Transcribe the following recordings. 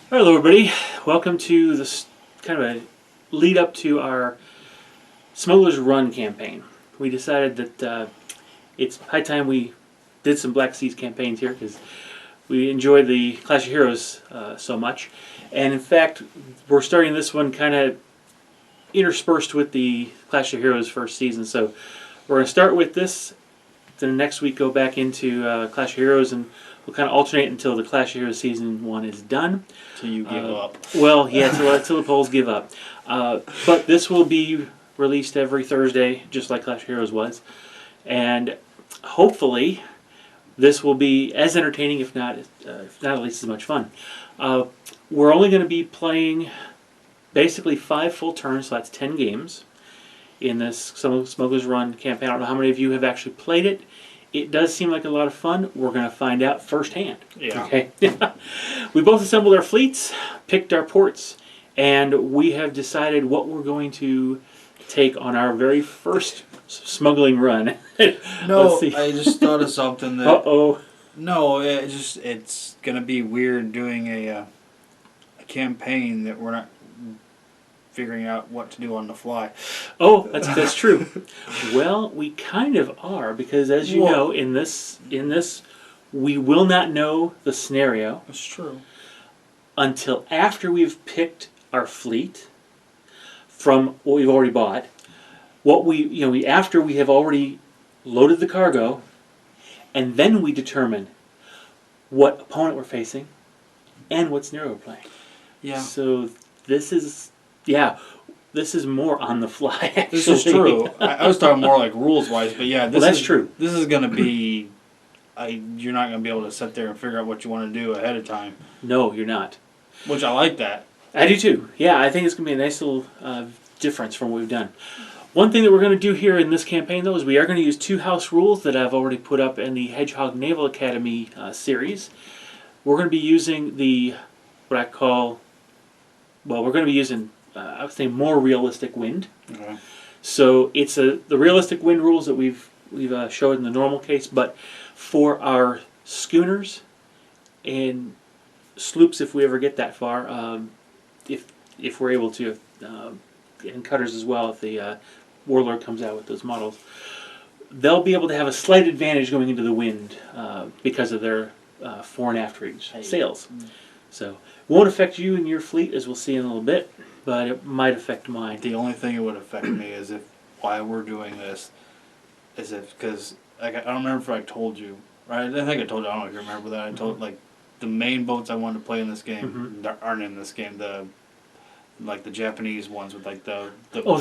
Hello, everybody. Welcome to this kind of a lead up to our Smugglers Run campaign. We decided that it's high time we did some Black Seas campaigns here because we enjoy the Clash of Heroes so much. And in fact, we're starting this one kind of interspersed with the Clash of Heroes first season. So we're going to start with this, then next week go back into Clash of Heroes, and we'll kind of alternate until the Clash of Heroes Season 1 is done. Till you give up. Well, yeah, till the polls give up. But this will be released every Thursday, just like Clash of Heroes was. And hopefully this will be as entertaining, if not at least as much fun. We're only going to be playing basically 5 full turns, so that's 10 games in this Smugglers Run campaign. I don't know how many of you have actually played it. It does seem like a lot of fun. We're going to find out firsthand. Yeah. Okay. We both assembled our fleets, picked our ports, and we have decided what we're going to take on our very first smuggling run. No, I just thought of something that. Uh-oh. No, it's gonna be weird doing a campaign that we're not figuring out what to do on the fly. Oh, that's true. Well, we kind of are, because as you know, in this we will not know the scenario. That's true. Until after we've picked our fleet from what we've already bought. After we have already loaded the cargo, and then we determine what opponent we're facing and what scenario we're playing. Yeah. So this is more on the fly, actually. This is true. I was talking more like rules-wise, but yeah, that's true. This is going to be... you're not going to be able to sit there and figure out what you want to do ahead of time. No, you're not. Which I like that. I do too. Yeah, I think it's going to be a nice little difference from what we've done. One thing that we're going to do here in this campaign, though, is we are going to use 2 house rules that I've already put up in the Hedgehog Naval Academy series. We're going to be using we're going to be using, I would say, more realistic wind. Okay. So it's the realistic wind rules that we've showed in the normal case, but for our schooners and sloops, if we ever get that far, if we're able to, and cutters as well, if the Warlord comes out with those models, they'll be able to have a slight advantage going into the wind because of their fore and aft rigged sails. So it won't affect you and your fleet, as we'll see in a little bit, but it might affect mine. The only thing it would affect me is why we're doing this is because I don't remember if I told you, right? I think I told you. I don't know if you remember that. I told the main boats I wanted to play in this game aren't in this game. The Japanese ones with the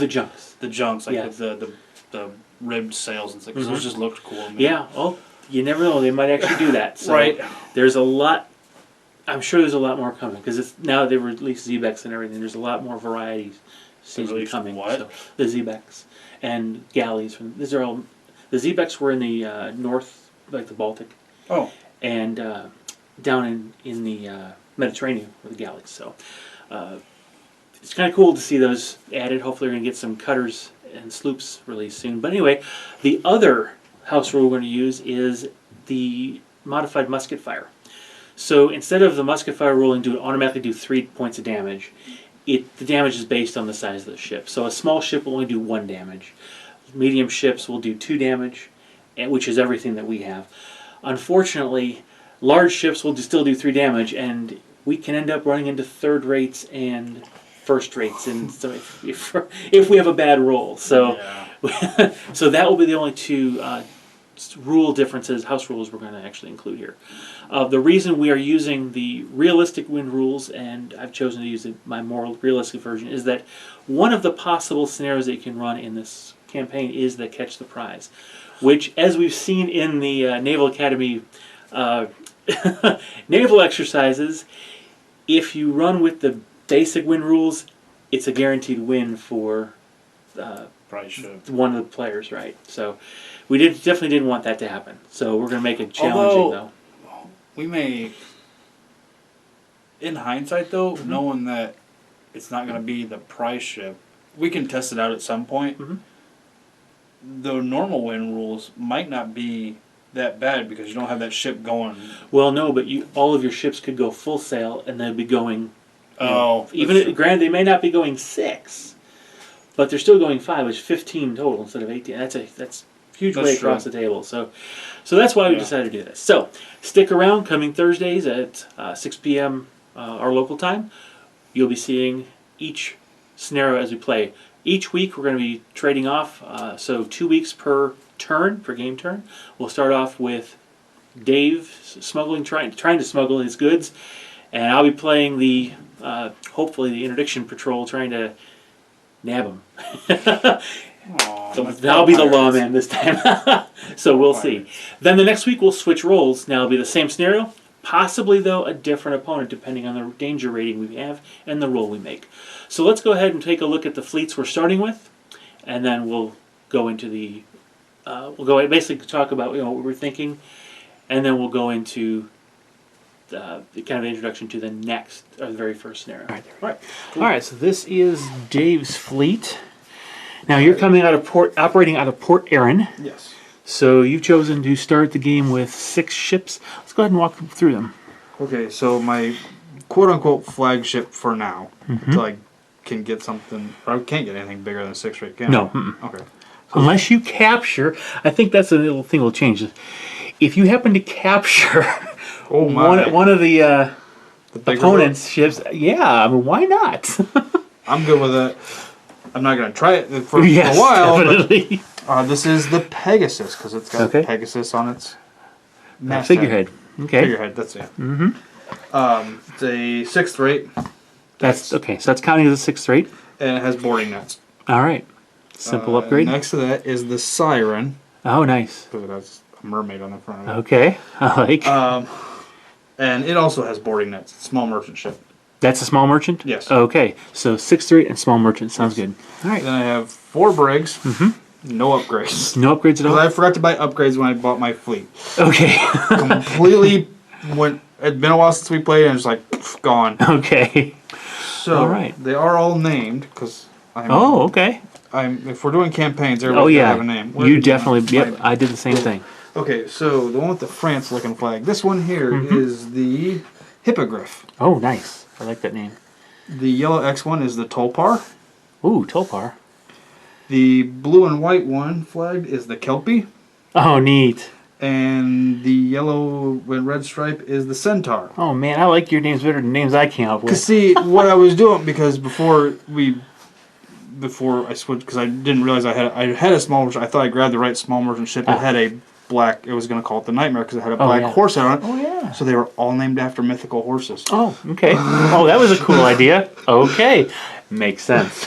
junks. The junks, yes. the ribbed sails and stuff. Those just looked cool to me. Yeah. Oh, you never know. They might actually do that. So right. There's a lot. I'm sure there's a lot more coming because now they released Zebex and everything. There's a lot more varieties coming. What? So the Zebex and galleys. These are all. The Zebex were in the north, like the Baltic. Oh. And down in the Mediterranean were the galleys. So it's kind of cool to see those added. Hopefully we're going to get some cutters and sloops released soon. But anyway, the other house rule we're going to use is the modified musket fire. So instead of the musket fire rule and automatically do 3 points of damage, the damage is based on the size of the ship. So a small ship will only do 1 damage. Medium ships will do 2 damage, which is everything that we have. Unfortunately, large ships will still do 3 damage, and we can end up running into third rates and first rates, and so if we have a bad roll. So, yeah. So that will be the only 2 rule differences, house rules, we're going to actually include here. The reason we are using the realistic wind rules, and I've chosen to use my more realistic version, is that one of the possible scenarios that you can run in this campaign is the catch the prize, which, as we've seen in the Naval Academy naval exercises, if you run with the basic win rules, it's a guaranteed win for one of the players, right? So we definitely didn't want that to happen. So we're going to make it challenging, though. We may, in hindsight, though, knowing that it's not going to be the prize ship, we can test it out at some point. The normal win rules might not be that bad because you don't have that ship going. Well, no, but all of your ships could go full sail, and they'd be going. Even granted, they may not be going 6, but they're still going 5, which is 15 total instead of 18. That's a huge way across the table. So that's why we decided to do this. So stick around. Coming Thursdays at 6 p.m. Our local time, you'll be seeing each scenario as we play. Each week we're going to be trading off. So 2 weeks per game turn. We'll start off with Dave trying to smuggle his goods, and I'll be playing the hopefully the interdiction patrol, trying to nab him. So I'll be the lawman this time. So we'll see. Then the next week we'll switch roles. Now it'll be the same scenario, possibly though a different opponent depending on the danger rating we have and the roll we make. So let's go ahead and take a look at the fleets we're starting with, and then we'll go into the basically talk about what we're thinking, and then we'll go into the kind of introduction to the very first scenario. All right. So this is Dave's fleet. Now you're coming out of operating out of Port Erin. Yes. So you've chosen to start the game with 6 ships. Let's go ahead and walk through them. Okay, so my quote-unquote flagship for now, until I can get something, or I can't get anything bigger than 6 right now. No. Okay. Unless you capture, I think that's a little thing will change. If you happen to capture one of the opponent's ships, I mean, why not? I'm good with it. I'm not going to try it for a while. Definitely. But, this is the Pegasus, because it's got Pegasus on its figurehead. Okay. Figurehead, that's it. Mm-hmm. It's a 6th rate. That's okay. So that's counting as a 6th rate. And it has boarding nets. All right. Simple upgrade. Next to that is the Siren. Oh, nice. Because it has a mermaid on the front of it. Okay. I like. And it also has boarding nets. Small merchant ship. That's a small merchant? Yes. Okay. So 6th rate and small merchant. Sounds good. All right. Then I have 4 brigs. No upgrades. No upgrades at all? Because I forgot to buy upgrades when I bought my fleet. Okay. Completely it'd been a while since we played, and it's like, gone. Okay. So, all right. They are all named, because okay. If we're doing campaigns, everybody's got to have a name. You definitely, I did the same thing. Okay, so the one with the France-looking flag. This one here is the Hippogriff. Oh, nice. I like that name. The yellow X one is the Tolpar. Ooh, Tolpar. The blue and white one flagged is the Kelpie. Oh, neat. And the yellow and red stripe is the Centaur. Oh, man, I like your names better than names I came up with. Because, see, what I was doing, because before I switched, because I didn't realize I had a small merchant. I thought I grabbed the right small merchant ship. It had a black, it was going to call it the Nightmare, because it had a black horse on it. Oh, yeah. So they were all named after mythical horses. Oh, okay. Oh, that was a cool idea. Okay. Makes sense.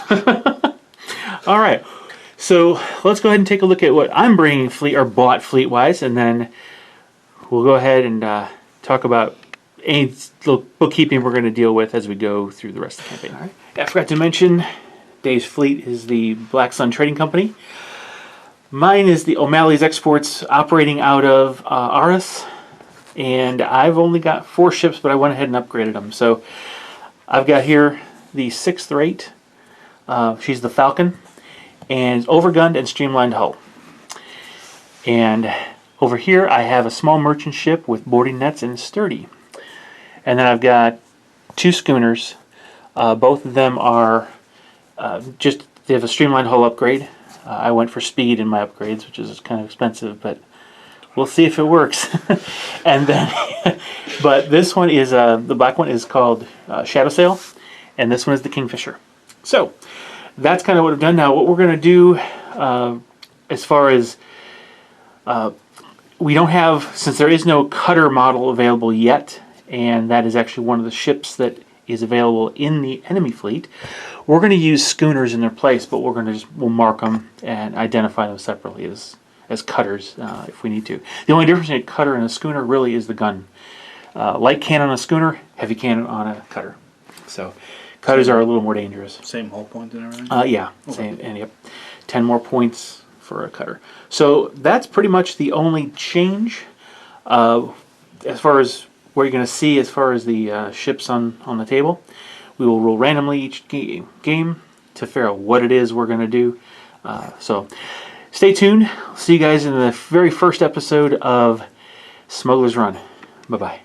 All right. So let's go ahead and take a look at what I'm bringing bought fleet-wise, and then we'll go ahead and talk about any little bookkeeping we're going to deal with as we go through the rest of the campaign. All right. I forgot to mention, Dave's fleet is the Black Sun Trading Company. Mine is the O'Malley's Exports, operating out of Aris, and I've only got 4 ships, but I went ahead and upgraded them. So I've got here the 6th rate. She's the Falcon, and overgunned and streamlined hull. And over here I have a small merchant ship with boarding nets and sturdy. And then I've got 2 schooners. Both of them are they have a streamlined hull upgrade. I went for speed in my upgrades, which is kind of expensive, but we'll see if it works. And then, but this one is the black one is called Shadow Sail, and this one is the Kingfisher. So that's kind of what I've done. Now, what we're going to do, as far as we don't have, since there is no cutter model available yet, and that is actually one of the ships that is available in the enemy fleet, we're going to use schooners in their place, but we'll mark them and identify them separately as cutters if we need to. The only difference between a cutter and a schooner really is the gun. Light cannon on a schooner, heavy cannon on a cutter. So cutters are a little more dangerous. Same hull point and everything? Yeah, okay. Same, and yep, 10 more points for a cutter. So that's pretty much the only change. As far as what you're going to see as far as the ships on the table, we will roll randomly each game to figure out what it is we're going to do. So stay tuned. See you guys in the very first episode of Smugglers Run. Bye-bye.